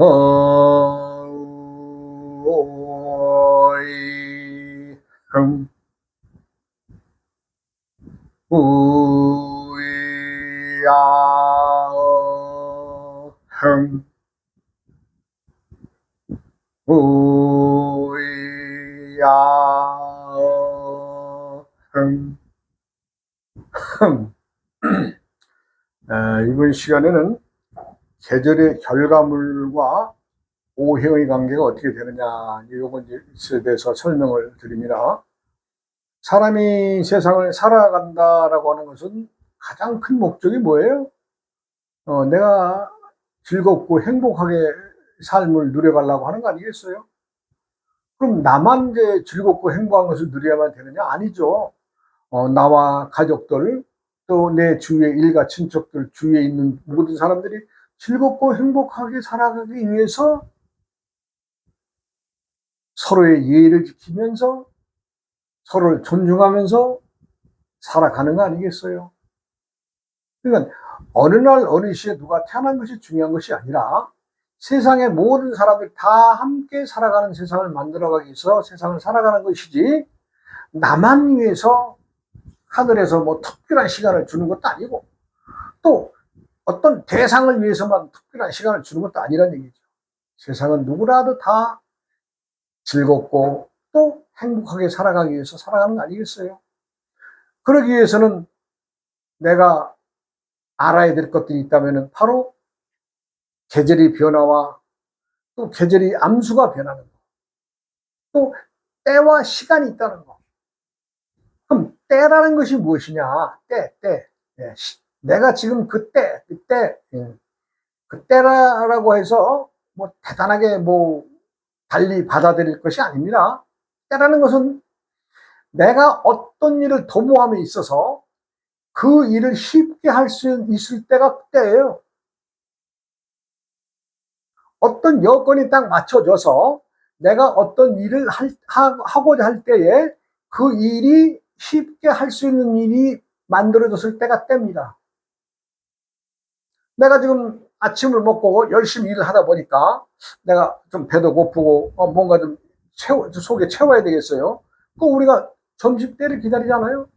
어이 흥 우야 흥 우야 흥 흥. 이번 시간에는 계절의 결과물과 오행의 관계가 어떻게 되느냐, 이것에 대해서 설명을 드립니다. 사람이 세상을 살아간다라고 하는 것은 가장 큰 목적이 뭐예요? 내가 즐겁고 행복하게 삶을 누려가려고 하는 거 아니겠어요? 그럼 나만 이제 즐겁고 행복한 것을 누려야만 되느냐? 아니죠. 나와 가족들, 또 내 주위의 일가 친척들, 주위에 있는 모든 사람들이 즐겁고 행복하게 살아가기 위해서 서로의 예의를 지키면서 서로를 존중하면서 살아가는 거 아니겠어요? 그러니까 어느 날 어느 시에 누가 태어난 것이 중요한 것이 아니라 세상의 모든 사람들이 다 함께 살아가는 세상을 만들어가기 위해서 세상을 살아가는 것이지, 나만 위해서 하늘에서 뭐 특별한 시간을 주는 것도 아니고 또 어떤 대상을 위해서만 특별한 시간을 주는 것도 아니라는 얘기죠. 세상은 누구라도 다 즐겁고 또 행복하게 살아가기 위해서 살아가는 거 아니겠어요? 그러기 위해서는 내가 알아야 될 것들이 있다면 바로 계절의 변화와 또 계절의 암수가 변하는 거, 또 때와 시간이 있다는 거. 그럼 때라는 것이 무엇이냐? 때. 예, 내가 지금 그때, 예, 그때라고 해서 뭐 대단하게 뭐 달리 받아들일 것이 아닙니다. 때라는 것은 내가 어떤 일을 도모함에 있어서 그 일을 쉽게 할 수 있을 때가 그때예요. 어떤 여건이 딱 맞춰져서 내가 어떤 일을 하고자 할 때에 그 일이 쉽게 할 수 있는 일이 만들어졌을 때가 때입니다. 내가 지금 아침을 먹고 열심히 일을 하다 보니까 내가 좀 배도 고프고 뭔가 좀 속에 채워야 되겠어요. 그 우리가 점심때를 기다리잖아요.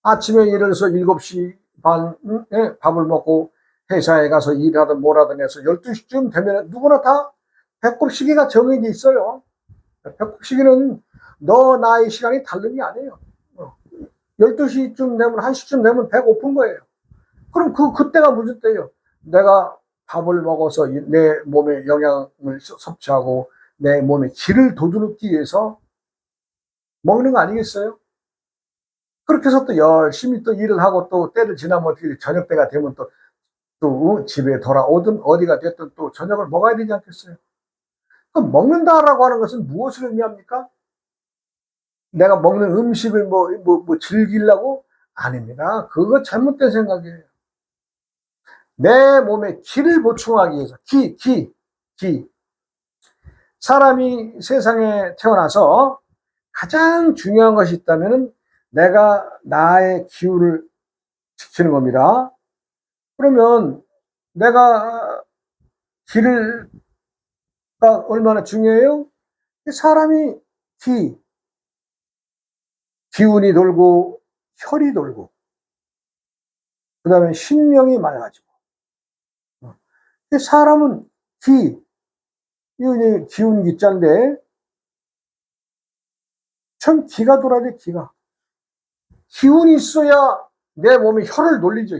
아침에 일어나서 7시 반에 밥을 먹고 회사에 가서 일하든 뭐라든 해서 12시쯤 되면 누구나 다 배꼽 시계가 정해져 있어요. 배꼽 시계는 너 나의 시간이 다른 게 아니에요. 12시쯤 되면 1시쯤 되면 배고픈 거예요. 그럼 그때가 무슨 때예요? 내가 밥을 먹어서 내 몸에 영양을 섭취하고 내 몸에 기를 돋우기 위해서 먹는 거 아니겠어요? 그렇게 해서 또 열심히 또 일을 하고 또 때를 지나면 어떻게 저녁 때가 되면 또 집에 돌아오든 어디가 됐든 또 저녁을 먹어야 되지 않겠어요? 그럼 먹는다라고 하는 것은 무엇을 의미합니까? 내가 먹는 음식을 뭐 즐기려고? 아닙니다. 그거 잘못된 생각이에요. 내 몸에 기를 보충하기 위해서. 기. 사람이 세상에 태어나서 가장 중요한 것이 있다면 내가 나의 기운을 지키는 겁니다. 그러면 내가 기가 얼마나 중요해요? 사람이 기운이 돌고 혈이 돌고 그 다음에 신명이 맑아지고, 사람은 이게 기운 기자인데 참 기가 돌아야 돼. 기운이 있어야 내 몸이 혈을 돌리죠.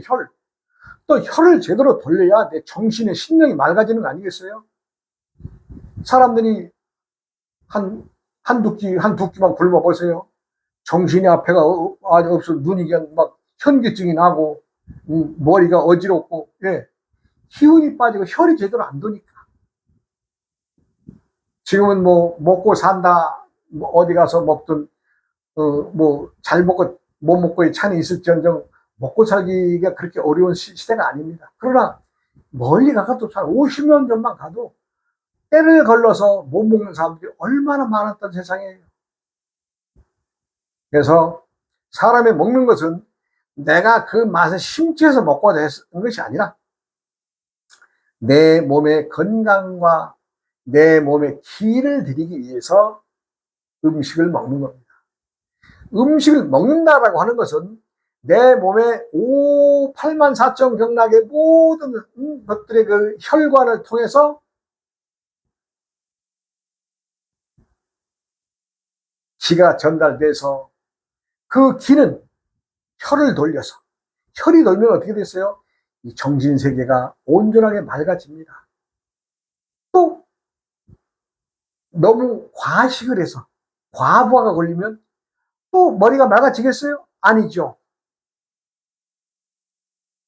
또 혈을 제대로 돌려야 내 정신의 신명이 맑아지는 거 아니겠어요? 사람들이 한두 끼만 굶어 보세요. 정신이 앞에가 없어. 눈이 그냥 막 현기증이 나고, 머리가 어지럽고, 예. 기운이 빠지고 혈이 제대로 안 도니까. 지금은 뭐 먹고 산다, 뭐 어디 가서 먹든 뭐 잘 먹고 못 먹고의 찬이 있을지언정 먹고 살기가 그렇게 어려운 시대가 아닙니다. 그러나 멀리 가도 50년 전만 가도 때를 걸러서 못 먹는 사람들이 얼마나 많았던 세상이에요. 그래서 사람이 먹는 것은 내가 그 맛을 심취해서 먹고자 했던 것이 아니라 내 몸의 건강과 내 몸의 기를 드리기 위해서 음식을 먹는 겁니다. 음식을 먹는다라고 하는 것은 내 몸의 8만 4천 경락의 모든 것들의 그 혈관을 통해서 기가 전달돼서 그 기는 혈을 돌려서, 혈이 돌면 어떻게 됐어요? 이 정신세계가 온전하게 맑아집니다. 또 너무 과식을 해서 과부하가 걸리면 또 머리가 맑아지겠어요? 아니죠.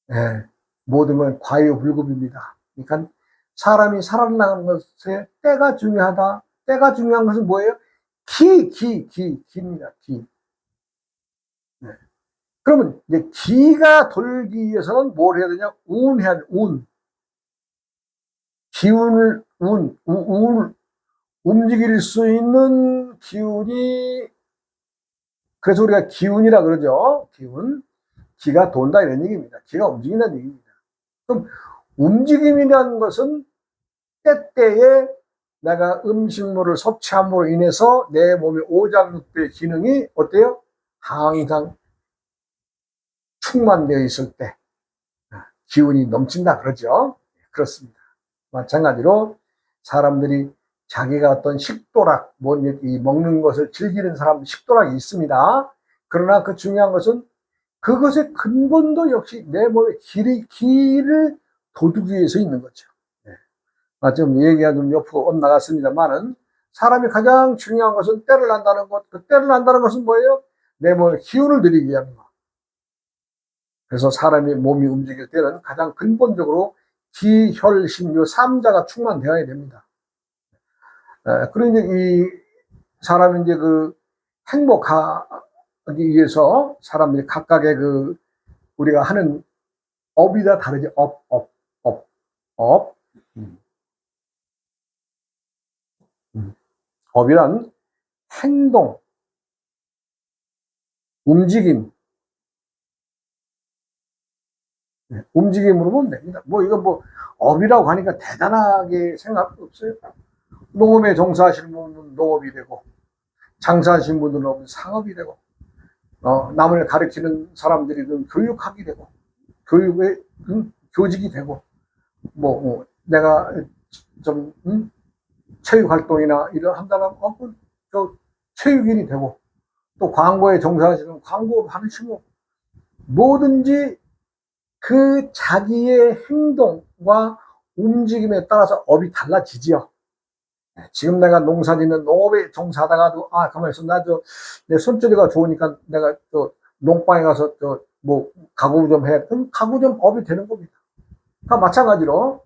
네, 모든 건 과유불급입니다. 그러니까 사람이 살아나가는 것에 때가 중요하다. 때가 중요한 것은 뭐예요? 기입니다. 기. 네. 그러면 이제 기가 돌기 위해서는 뭘 해야 되냐? 운해야 돼. 운. 기운을 움직일 수 있는 기운이, 그래서 우리가 기운이라 그러죠. 기운. 기가 돈다 이런 얘기입니다. 기가 움직인다는 얘기입니다. 그럼 움직임이라는 것은 때때에 내가 음식물을 섭취함으로 인해서 내 몸의 오장육부의 기능이 어때요? 항상 충만되어 있을 때 기운이 넘친다 그러죠. 그렇습니다. 마찬가지로 사람들이 자기가 어떤 식도락, 이 먹는 것을 즐기는 사람 식도락이 있습니다. 그러나 그 중요한 것은 그것의 근본도 역시 내 몸의 기를 돋우기 위해서 있는 거죠. 좀 얘기가 좀 옆으로 엇나갔습니다만은 사람이 가장 중요한 것은 때를 난다는 것. 그 때를 난다는 것은 뭐예요? 내 몸에 기운을 들이기 위한 것. 그래서 사람이 몸이 움직일 때는 가장 근본적으로 기, 혈, 신, 요 3자가 충만되어야 됩니다. 그리고 이제 이 사람이 이제 그 행복하기 위해서 사람들이 각각의 그 우리가 하는 업이 다 다르지. 업. 업이란 행동, 움직임, 움직임으로 보면 됩니다. 이거 업이라고 하니까 대단하게 생각 없어요. 농업에 종사하시는 분은 농업이 되고, 장사하시는 분들은 상업이 되고, 남을 가르치는 사람들이 교육학이 되고, 교육의 교직이 되고, 내가 좀 체육 활동이나 이런 한다면 체육인이 되고, 또 광고에 종사하시는 광고 하시고, 뭐든지 그 자기의 행동과 움직임에 따라서 업이 달라지지요. 지금 내가 농사 짓는 농업에 종사하다가도, 가만히 있어. 내 손재주가 좋으니까 내가 농방에 가서 가구 좀 해. 그럼 가구 좀 업이 되는 겁니다. 그러니까 마찬가지로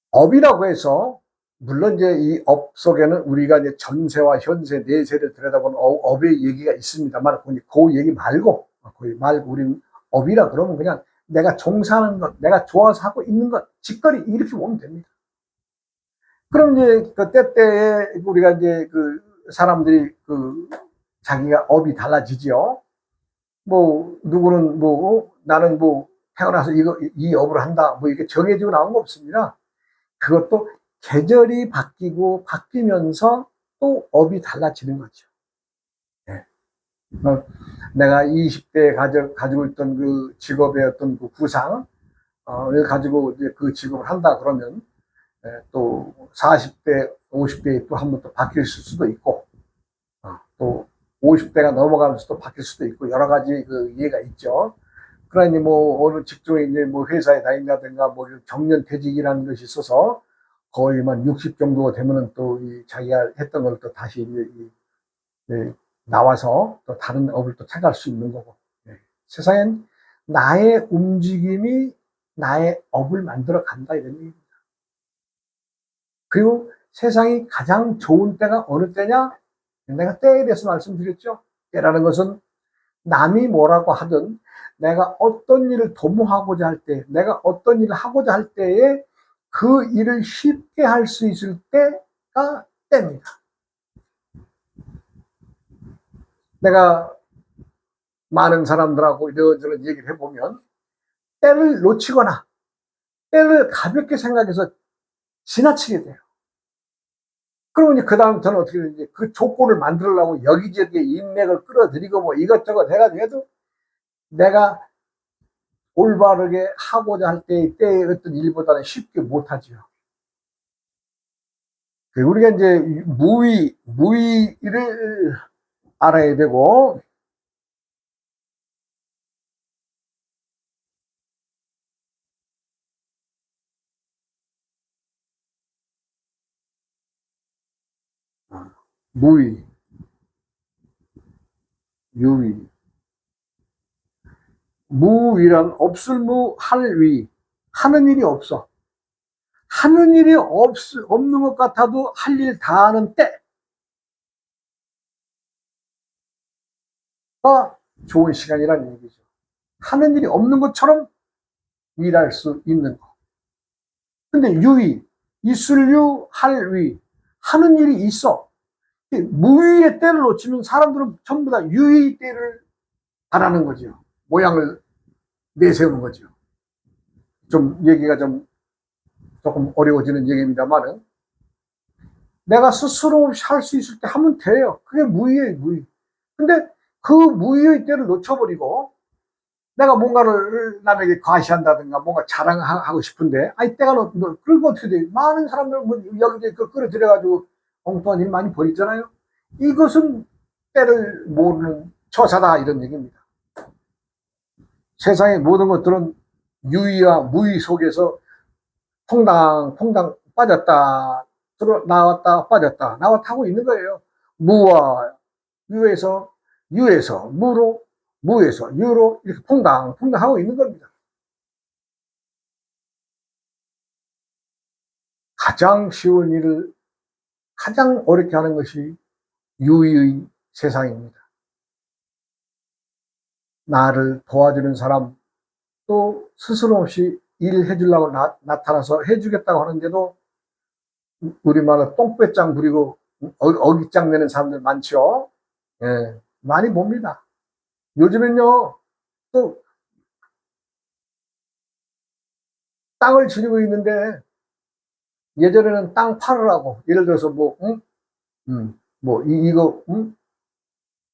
업이라고 해서, 물론 이제 이 업 속에는 우리가 이제 전세와 현세, 내세를 들여다보는 업의 얘기가 있습니다만, 그 얘기 말고, 우리는 업이라 그러면 그냥 내가 종사하는 것, 내가 좋아서 하고 있는 것, 직거리 이렇게 보면 됩니다. 그럼 이제 그 때때에 우리가 이제 그 사람들이 자기가 업이 달라지지요. 누구는 나는 태어나서 이 업을 한다. 이렇게 정해지고 나온 거 없습니다. 그것도 계절이 바뀌면서 또 업이 달라지는 거죠. 네. 내가 20대에 가지고 있던 그 직업의 어떤 그 구상을 가지고 이제 그 직업을 한다 그러면 또 40대, 50대에 또 한 번 또 바뀔 수도 있고, 또 50대가 넘어가면서 또 바뀔 수도 있고, 여러 가지 그 이해가 있죠. 그러니 어느 직종에 이제 회사에 다닌다든가 정년퇴직이라는 것이 있어서 거의 60 정도가 되면은 또 자기가 했던 걸 또 다시 이제 나와서 또 다른 업을 또 찾아갈 수 있는 거고. 세상엔 나의 움직임이 나의 업을 만들어 간다 이런 얘기입니다. 그리고 세상이 가장 좋은 때가 어느 때냐? 내가 때에 대해서 말씀드렸죠. 때라는 것은 남이 뭐라고 하든 내가 어떤 일을 도모하고자 할 때, 내가 어떤 일을 하고자 할 때에 그 일을 쉽게 할 수 있을 때가 때입니다. 내가 많은 사람들하고 이런저런 얘기를 해보면 때를 놓치거나 때를 가볍게 생각해서 지나치게 돼요. 그러면 그 다음부터는 어떻게 되는지 그 조건을 만들려고 여기저기 인맥을 끌어들이고 뭐 이것저것 해가지고 내가 올바르게 하고자 할 때의 어떤 일보다는 쉽게 못하지요. 우리가 이제 무의를 알아야 되고, 무의, 유의. 무의란 없을 무, 할 위. 하는 일이 없어. 하는 일이 없는 것 같아도 할 일 다 하는 때가 좋은 시간이라는 얘기죠. 하는 일이 없는 것처럼 일할 수 있는 거. 근데 유의, 있을 유, 할 위. 하는 일이 있어. 무의의 때를 놓치면 사람들은 전부 다 유의 때를 바라는 거죠. 모양을 내세우는 거죠. 좀 얘기가 조금 어려워지는 얘기입니다만은 내가 스스로 없이 할 수 있을 때 하면 돼요. 그게 무의예요, 무의. 근데 그 무의의 때를 놓쳐버리고 내가 뭔가를 남에게 과시한다든가 뭔가 자랑하고 싶은데 아니 때가 그리고 어떻게 돼? 많은 사람들 뭐 여기저기 끌어들여가지고 엉뚱한 일 많이 벌이잖아요. 이것은 때를 모르는 처사다 이런 얘기입니다. 세상의 모든 것들은 유의와 무의 속에서 퐁당퐁당 빠졌다 나왔다 빠졌다 나왔다 하고 있는 거예요. 무와 유에서 무로 무에서 유로 이렇게 퐁당퐁당 하고 있는 겁니다. 가장 쉬운 일을 가장 어렵게 하는 것이 유의의 세상입니다. 나를 도와주는 사람 또 스스럼 없이 일을 해주려고 나타나서 해주겠다고 하는데도 우리말로 똥배짱 부리고 어깃장 내는 사람들 많죠. 예, 많이 봅니다. 요즘엔요 또 땅을 지니고 있는데 예전에는 땅 팔으라고 예를 들어서 뭐 응? 뭐 이거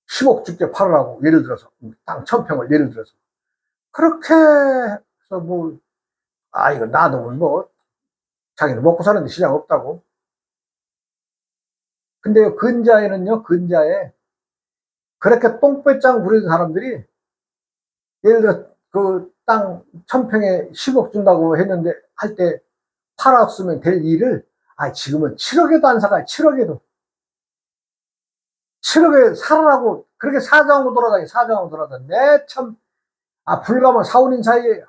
10억 주께 팔으라고 예를 들어서 땅 1000평을 예를 들어서 그렇게 해서 뭐 이거 놔두면 뭐 자기는 먹고 사는데 시장 없다고. 근데 근자에 그렇게 똥배짱 부리는 사람들이 예를 들어 그 땅 1000평에 10억 준다고 했는데 할 때 팔았으면 될 일을 지금은 7억에도 안 사가. 7억에 살아라고 그렇게 사정하고 돌아다니 내 참 불가만 4, 5년 사이에요.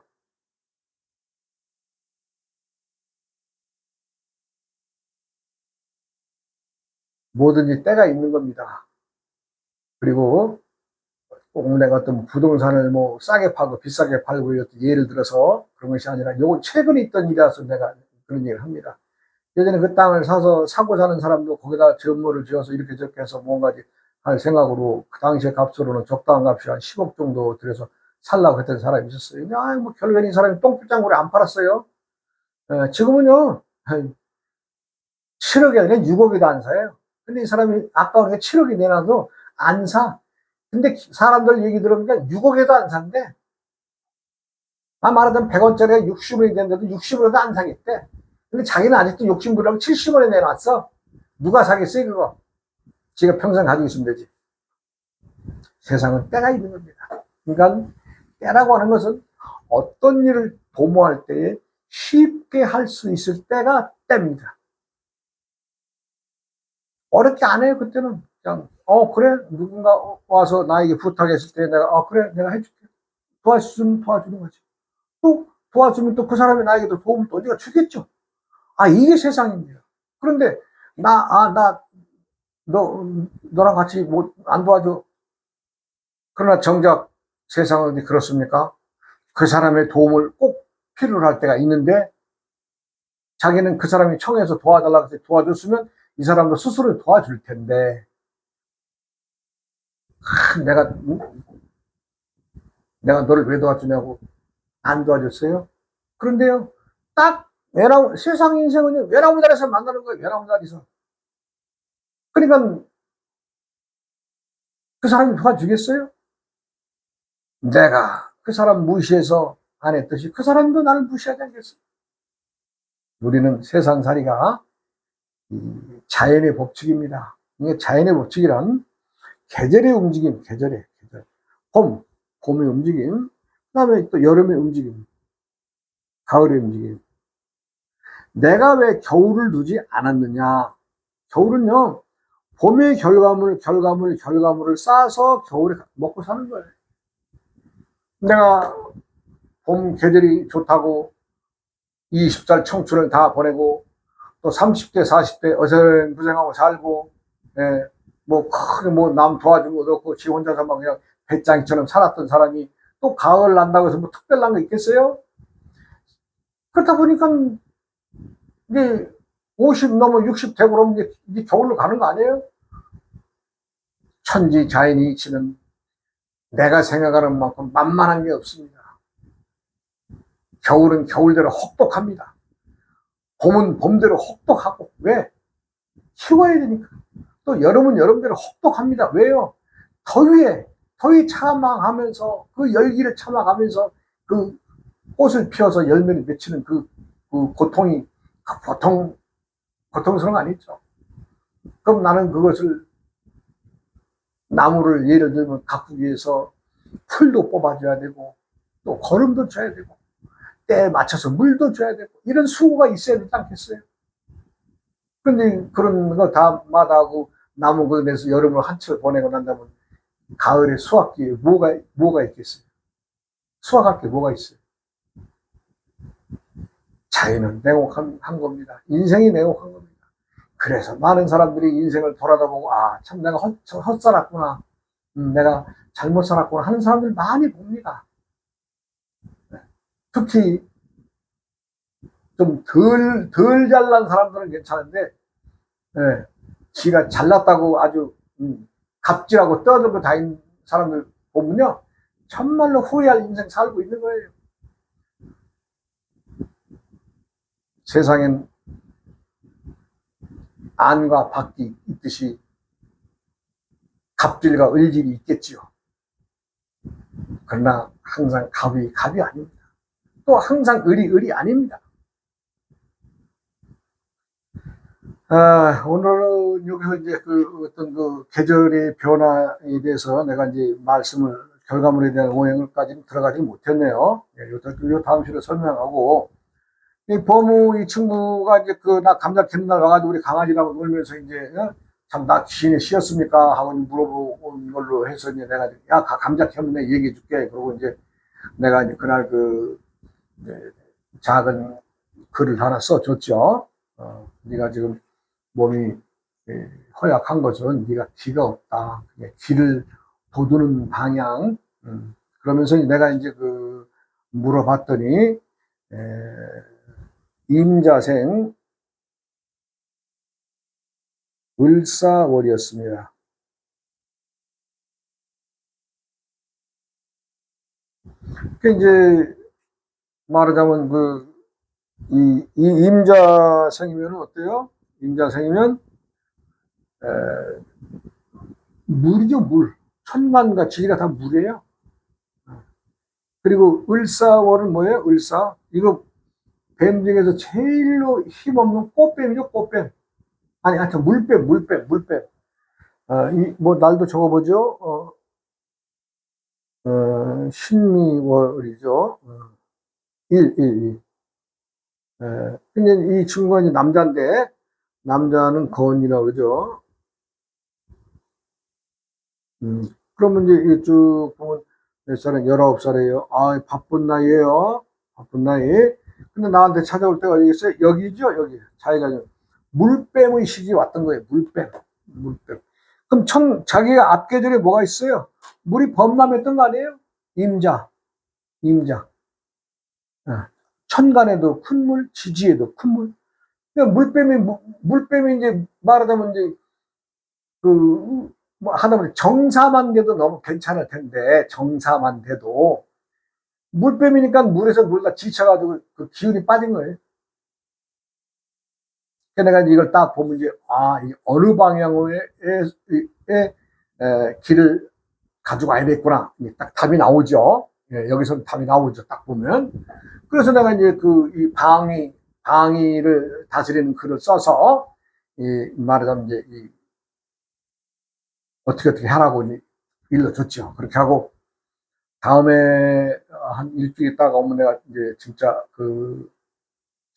뭐든지 때가 있는 겁니다. 그리고 꼭 내가 어떤 부동산을 뭐 싸게 파고 비싸게 팔고 예를 들어서 그런 것이 아니라 요건 최근에 있던 일이라서 내가 그런 얘기를 합니다. 예전에 그 땅을 사서 사고 사는 사람도 거기다 건물을 지어서 이렇게 저렇게 해서 뭔가 할 생각으로 그 당시의 값으로는 적당한 값이 한 10억 정도 들여서 살라고 했던 사람이 있었어요. 뭐 결국엔 이 사람이 똥줄장구를 안 팔았어요. 지금은요 7억이 아니라 6억에도 안 사요. 근데 이 사람이 아까우니까 7억이 내놔도 안 사. 근데 사람들 얘기 들으니까 6억에도 안 산대. 말하자면 100원짜리가 60원이 됐는데도 60원에도 안 사겠대. 근데 자기는 아직도 욕심부리라고 70원에 내놨어. 누가 사겠어요, 그거? 지가 평생 가지고 있으면 되지. 세상은 때가 있는 겁니다. 그러니까 때라고 하는 것은 어떤 일을 도모할 때에 쉽게 할 수 있을 때가 때입니다. 어렵게 안 해요, 그때는. 그냥, 그래. 누군가 와서 나에게 부탁했을 때 내가, 그래. 내가 해줄게. 도와주면 도와주는 거지. 또 도와주면 또 그 사람이 나에게 도 도움을 또 어디가 주겠죠. 이게 세상입니다. 그런데 너랑 같이 뭐 안 도와줘. 그러나 정작 세상은 어디 그렇습니까? 그 사람의 도움을 꼭 필요로 할 때가 있는데 자기는 그 사람이 청해서 도와달라고 해서 도와줬으면 이 사람도 스스로 도와줄 텐데 내가 너를 왜 도와주냐고 안 도와줬어요? 그런데요 딱 세상 인생은 외나무다리에서 만나는 거예요. 외나무다리에서. 그러니까 그 사람이 도와주겠어요? 내가 그 사람 무시해서 안 했듯이 그 사람도 나를 무시하지 않겠어? 우리는 세상살이가 자연의 법칙입니다. 이게 자연의 법칙이란 계절의 움직임, 계절. 봄의 움직임, 그 다음에 또 여름의 움직임, 가을의 움직임. 내가 왜 겨울을 두지 않았느냐? 겨울은요, 봄의 결과물을 쌓아서 겨울에 먹고 사는 거예요. 내가 봄 계절이 좋다고 20살 청춘을 다 보내고 또 30대, 40대 어슬부생하고 살고, 예, 뭐 크게 뭐 남 도와준 것도 없고 지 혼자서 막 그냥 배짱이처럼 살았던 사람이 또 가을 난다고 해서 뭐 특별한 거 있겠어요? 그렇다 보니까 이제 50 넘어 60 되고 그러면 이제 겨울로 가는 거 아니에요? 천지 자연이 이치는 내가 생각하는 만큼 만만한 게 없습니다. 겨울은 겨울대로 혹독합니다. 봄은 봄대로 혹독하고. 왜? 키워야 되니까. 또 여름은 여름대로 혹독합니다. 왜요? 더위 참아가면서 그 열기를 참아가면서 그 꽃을 피워서 열매를 맺히는 그 고통이 고통스러운 거 아니죠? 그럼 나는 그것을 나무를 예를 들면 가꾸기 위해서 풀도 뽑아줘야 되고 또 거름도 줘야 되고 때에 맞춰서 물도 줘야 되고 이런 수고가 있어야 되지 않겠어요? 그런데 그런 거 다 마다하고 나무 그늘에서 여름을 한철 보내고 난다면 가을에 수확기에 뭐가 있겠어요? 수확할 게 뭐가 있어요? 자연은 냉혹한 겁니다. 인생이 냉혹한 겁니다. 그래서 많은 사람들이 인생을 돌아다보고 참 내가 헛살았구나, 내가 잘못 살았구나 하는 사람들 많이 봅니다. 특히 좀 덜 잘난 사람들은 괜찮은데, 지가 잘났다고 아주 갑질하고 떠들고 다니는 사람들 보면요, 정말로 후회할 인생 살고 있는 거예요. 세상엔 안과 밖이 있듯이 갑질과 을질이 있겠지요. 그러나 항상 갑이 아닙니다. 또 항상 을이 아닙니다. 오늘은 여기서 이제 어떤 계절의 변화에 대해서 내가 이제 결과물에 대한 오행을까지 들어가지 못했네요. 요 다음 시간에 설명하고, 이 친구가 이제 나 감자 캐는 날 와가지고 우리 강아지라고 놀면서 이제, 참 나 귀신에 씌었습니까? 하고 물어본 걸로 해서 이제 내가, 감자 캐면 내가 얘기해 줄게. 그러고 이제 내가 이제 그날 작은 글을 하나 써줬죠. 네가 지금 몸이 허약한 것은 네가 기가 없다. 기를 돋우는 방향. 그러면서 내가 이제 물어봤더니, 임자생 을사월이었습니다. 이제 말하자면 이 임자생이면 어때요? 임자생이면 물이죠, 물. 천간과 지지가 다 물이에요. 그리고 을사월은 뭐예요? 을사. 이거 뱀 중에서 제일로 힘없는 꽃뱀이죠, 꽃뱀. 아니, 하여튼 물뱀. 날도 적어보죠. 신미월이죠. 1. 근데 이 친구가 이제 남자인데, 남자는 건이라고 그러죠. 그러면 이제 쭉 보면 몇 살은 19살이에요. 바쁜 나이에요. 바쁜 나이. 근데 나한테 찾아올 때가 어디 있어요? 여기죠, 여기. 자기가 물뱀의 시기 왔던 거예요. 물뱀. 그럼 자기가 앞 계절에 뭐가 있어요? 물이 범람했던 거 아니에요? 임자. 천간에도 큰 물, 지지에도 큰 물. 물뱀이 이제 말하자면 이제 하다보니 정사만 돼도 너무 괜찮을 텐데, 정사만 돼도 물뱀이니까 물에서 놀다 지쳐가지고 기운이 빠진 거예요. 내가 이걸 딱 보면 이제, 이 어느 방향의 길을 가지고 와야겠구나. 딱 답이 나오죠. 예, 여기서 답이 나오죠. 딱 보면. 그래서 내가 이제 이 방위를 다스리는 글을 써서, 말하자면 이제, 어떻게 하라고 일러줬죠. 그렇게 하고, 다음에 한 일주일 있다가 오면 내가 이제 진짜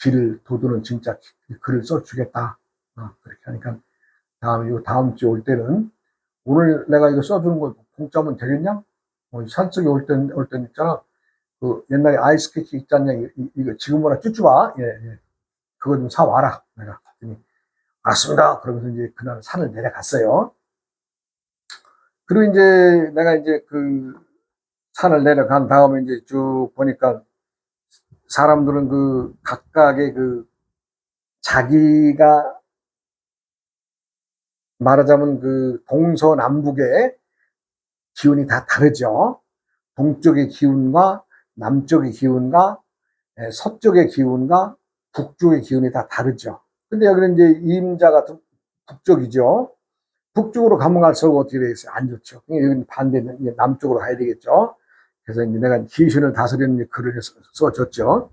길을 도두는 진짜 글을 써주겠다. 그렇게 하니까, 다음 주에 올 때는, 오늘 내가 이거 써주는 거 공짜면 되겠냐? 산속에 올 땐 있잖아. 옛날에 아이스케치 있잖냐. 이거 지금보다 쭈쭈바. 예, 예. 그거 좀 사와라. 내가. 알았습니다. 그러면서 이제 그날 산을 내려갔어요. 그리고 이제 내가 이제 산을 내려간 다음에 이제 쭉 보니까 사람들은 각각의 자기가 말하자면 동서남북의 기운이 다 다르죠. 동쪽의 기운과 남쪽의 기운과 서쪽의 기운과 북쪽의 기운이 다 다르죠. 근데 여기는 이제 임자가 북쪽이죠. 북쪽으로 가면 갈수록 어떻게 되겠어요? 안 좋죠. 여기는 반대는 이제 남쪽으로 가야 되겠죠. 그래서 이제 내가 귀신을 다스리는 글을 써줬죠.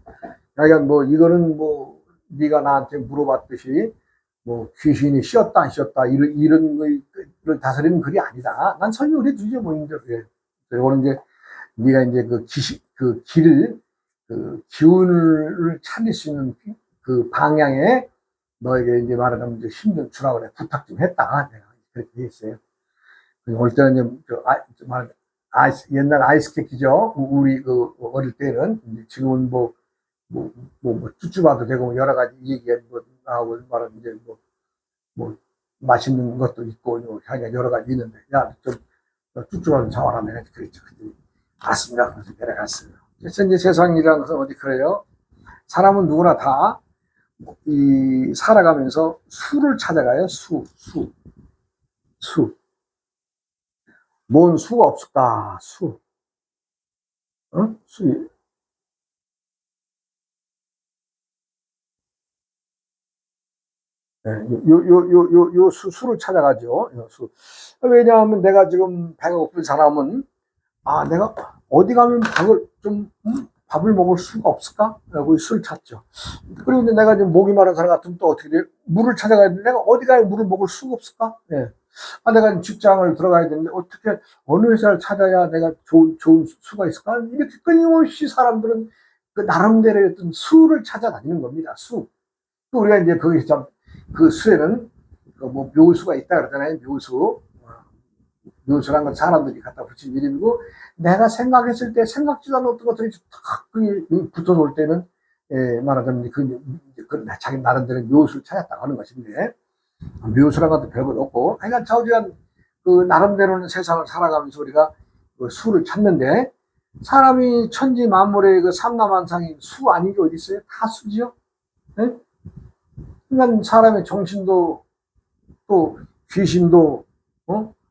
그러니까 이거는 네가 나한테 물어봤듯이 귀신이 쉬었다 안 쉬었다 이런 거를 다스리는 글이 아니다. 난 설명을 해주죠. 이제 이거는 이제 네가 이제 길을 기운을 찾을 수 있는 방향에 너에게 이제 말하자면 이제 힘 좀 주라고 그래. 부탁 좀 했다. 내가 그렇게 했어요. 올 때는 옛날 아이스케치죠. 우리 어릴 때는. 지금은 쭈쭈바도 되고 여러 가지 얘기가 나오고 말하면 이제 맛있는 것도 있고 여러 가지 있는데 좀 쭈쭈바 좀 사와라. 내가 그랬죠. 맞습니다. 그래서 내려갔어요. 그래서 이제 세상이라는 것은 어디 그래요? 사람은 누구나 다 살아가면서 수를 찾아가요. 수. 뭔 수가 없을까? 수. 수. 수를 찾아가죠. 수. 왜냐하면 내가 지금 배가 고픈 사람은, 내가 어디 가면 밥을 먹을 수가 없을까? 라고 수를 찾죠. 그리고 내가 지금 목이 마른 사람 같으면 또 어떻게 돼요? 물을 찾아가야 되는데 내가 어디 가야 물을 먹을 수가 없을까? 예. 내가 직장을 들어가야 되는데 어떻게 어느 회사를 찾아야 내가 좋은 수가 있을까? 이렇게 끊임없이 사람들은 나름대로의 어떤 수를 찾아다니는 겁니다. 수. 우리가 이제 거기서 그 수에는 묘수가 있다 그러잖아요. 묘수란 건 사람들이 갖다 붙인 이름이고, 내가 생각했을 때 생각지도 않은 어떤 것들이 탁 붙어서 올 때는 말하자면 자기 나름대로 묘수를 찾았다고 하는 것인데, 묘수란 것도 별것 없고, 그러니까 저지간 나름대로는 세상을 살아가면서 우리가 수를 찾는데, 사람이 천지 만물의 삼라만상인 수 아닌 게 어디 있어요? 다 수지요. 네? 그러니까 사람의 정신도 또 귀신도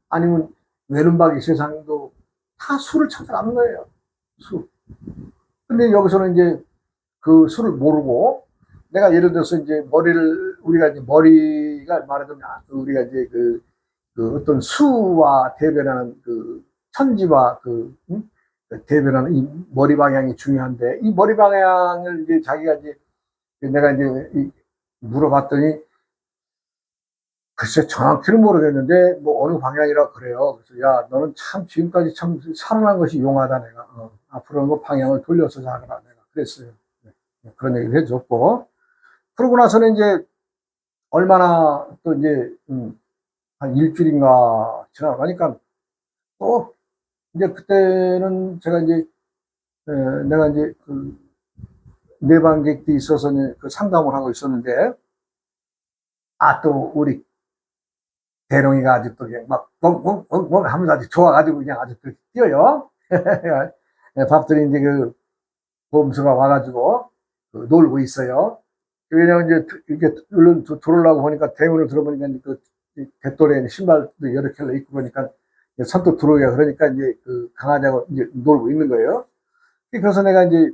아니면 외눈박이 세상도 다 수를 찾아가는 거예요. 수. 근데 여기서는 이제 그 수를 모르고, 내가 예를 들어서 이제 우리가 이제 머리가 말하자면 우리가 이제 어떤 수와 대변하는 천지와 대변하는 이 머리 방향이 중요한데, 이 머리 방향을 이제 자기가 이제 내가 이제 물어봤더니 글쎄 정확히는 모르겠는데 어느 방향이라 그래요. 그래서 너는 참 지금까지 참 살아난 것이 용하다. 내가 앞으로는 방향을 돌려서 살아라. 내가 그랬어요. 그런 얘기를 해줬고, 그러고 나서는 이제 얼마나 또 이제 한 일주일인가 지나가니까 또 이제 그때는 제가 이제 내가 이제 내방객도 있어서 상담을 하고 있었는데, 또 우리 대롱이가 아주 또 그냥 멍 하면서 아주 좋아가지고 그냥 아주 뛰어요. 밥들이 이제 보험수가 와가지고 놀고 있어요. 왜냐면 이제 이렇게 얼른 들어오려고 보니까 대문을 들어보니까 대돌에 신발도 여러 켤레 입고 보니까 선뜻 들어오기가 그러니까 이제 강아지하고 이제 놀고 있는 거예요. 그래서 내가 이제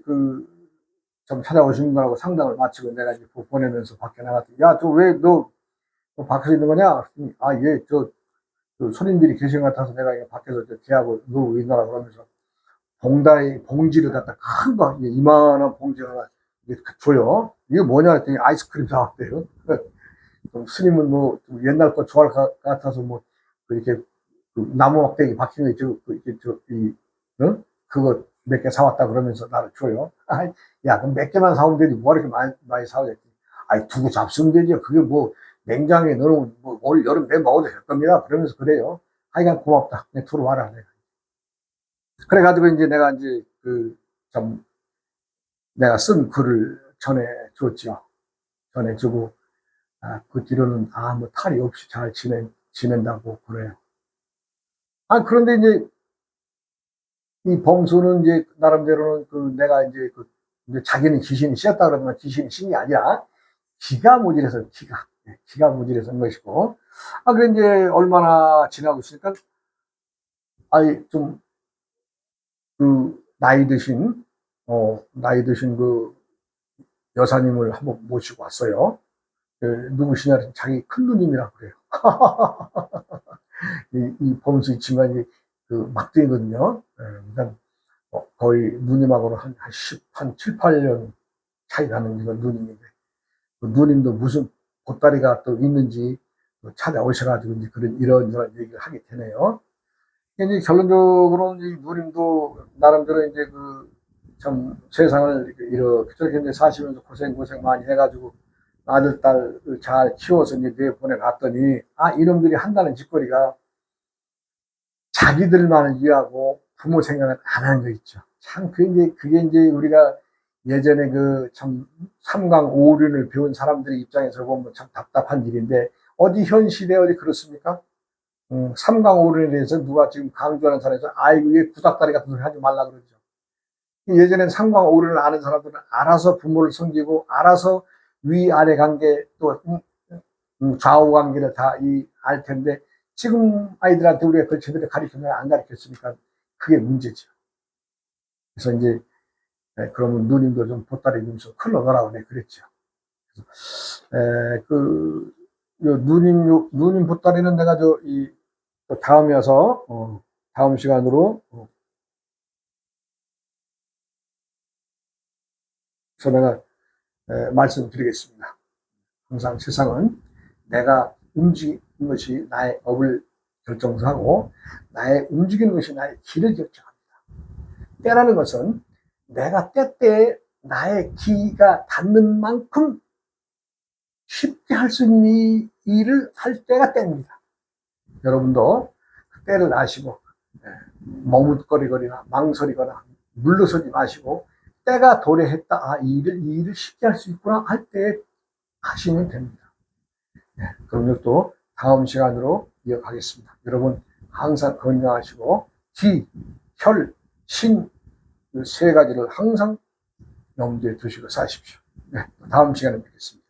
좀 찾아오신 거라고 상담을 마치고 내가 이제 보내면서 밖에 나갔더니, 야, 저 왜 너 밖에서 있는 거냐? 아, 예, 그 손님들이 계신 것 같아서 내가 밖에서 대하고 놀고 있노라 그러면서 봉지를 갖다 큰 거, 이만한 봉지 하나 줘요. 이게 뭐냐 했더니 아이스크림 사왔대요. 스님은 뭐 옛날 거 좋아할 것 같아서 뭐 이렇게 그 나무 막대기 박힌 거 있죠. 그거 몇 개 사왔다 그러면서 나를 줘요. 아, 야, 그럼 몇 개만 사오면 되지. 뭐 이렇게 많이 사오겠지. 아이, 두고 잡수면 되죠. 그게 뭐 냉장고에 넣으면 뭐 올 여름 내 먹어도 될 겁니다. 그러면서 그래요. 하여간 고맙다. 내 들어와라. 내가. 그래가지고 이제 내가 이제 참 내가 쓴 글을 전해줬죠. 전해주고, 그 뒤로는, 뭐 탈이 없이 잘 지낸다고 그래요. 그런데 이제, 이 범수는 이제, 나름대로는 내가 이제 이제 자기는 귀신이 씌었다 그러지만 귀신이 씌인 게 아니라, 기가 모질해서, 기가 모질해서 한 것이고, 그래 이제 얼마나 지나고 있으니까, 좀, 나이 드신 그 여사님을 한번 모시고 왔어요. 누구시냐, 자기 큰 누님이라고 그래요. 이 범수 이 친구가 이제 막둥이거든요. 그러니까 거의 누님하고는 한 7, 8년 차이 나는 이건 누님인데, 그 누님도 무슨 보따리가 또 있는지 찾아오셔가지고 이제 이런 얘기를 하게 되네요. 이제 결론적으로는 이 누님도 나름대로 이제 참 세상을 이렇게 저렇게 이제 사시면서 고생 많이 해가지고 아들, 딸을 잘 키워서 이제 내보내놨더니, 이놈들이 한다는 짓거리가 자기들만을 위하고 부모 생각을 안 하는 거 있죠. 참, 그게 이제 우리가 예전에 참 삼강오륜을 배운 사람들의 입장에서 보면 참 답답한 일인데, 어디 현 시대에 어디 그렇습니까? 삼강오륜에 대해서 누가 지금 강조하는 사람에서, 아이고, 얘 구닥다리 같은 소리 하지 말라 그러죠. 예전엔 삼강오륜을 아는 사람들은 알아서 부모를 섬기고, 알아서 위아래 관계, 또, 좌우 관계를 다 알 텐데, 지금 아이들한테 우리가 그걸 제대로 가르치면 안 가르쳤으니까 그게 문제죠. 그래서 이제, 그러면 누님도 좀 보따리 주면서 클로 넣으라고 내 그랬죠. 그래서, 누님 보따리는 내가 또 다음이어서, 다음 시간으로, 그래서 내가, 말씀드리겠습니다. 항상 세상은 내가 움직이는 것이 나의 업을 결정하고 나의 움직이는 것이 나의 길을 결정합니다. 때라는 것은 내가 때때에 나의 기가 닿는 만큼 쉽게 할 수 있는 일을 할 때가 때입니다. 여러분도 그 때를 아시고 머뭇거리거나 망설이거나 물러서지 마시고 때가 도래했다. 이 일을 쉽게 할 수 있구나 할 때에 하시면 됩니다. 그럼 또 다음 시간으로 이어가겠습니다. 여러분 항상 건강하시고 기, 혈, 신 이 세 가지를 항상 염두에 두시고 사십시오. 다음 시간에 뵙겠습니다.